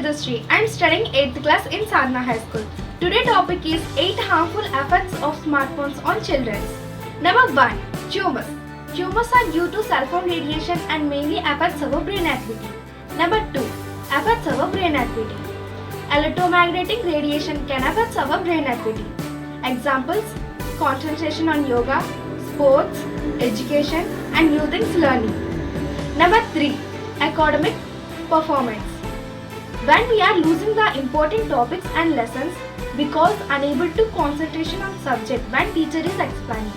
G.Tejasri. I am studying 8th class in Sadhana High School. Today's topic is 8 harmful effects of smartphones on children. Number 1. Tumors. Tumors are due to cell phone radiation and mainly affects our brain activity. Number 2. Affects our brain activity. Electromagnetic radiation can affect our brain activity. Examples: concentration on yoga, sports, education and new things learning. Number 3. Academic performance. When we are losing the important topics and lessons because unable to concentration on subject when teacher is explaining.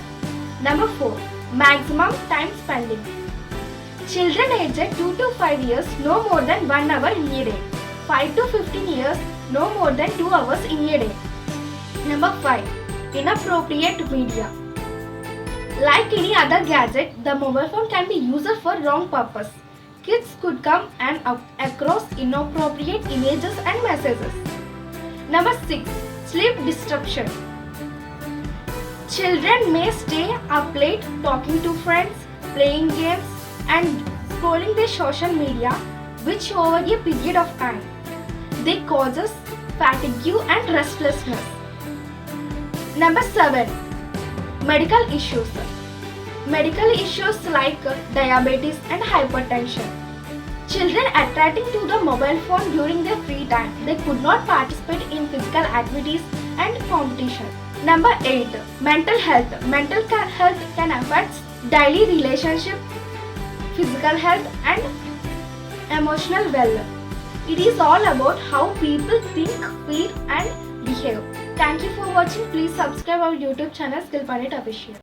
Number 4. Maximum time spending. Children aged 2 to 5 years no more than 1 hour in a day. 5 to 15 years no more than 2 hours in a day. Number 5. Inappropriate media. Like any other gadget, the mobile phone can be used for wrong purpose. Kids could come and across inappropriate images and messages. Number 6. Sleep disruption. Children may stay up late talking to friends, playing games and scrolling their social media, which over a period of time. They causes fatigue and restlessness. Number 7. Medical issues. Medical issues like diabetes and hypertension. Children attracting to the mobile phone during their free time. They could not participate in physical activities and competition. Number 8. Mental health. Mental health can affect daily relationship, physical health and emotional well-being. It is all about how people think, feel and behave. Thank you for watching. Please subscribe our YouTube channel Skillpundit Official.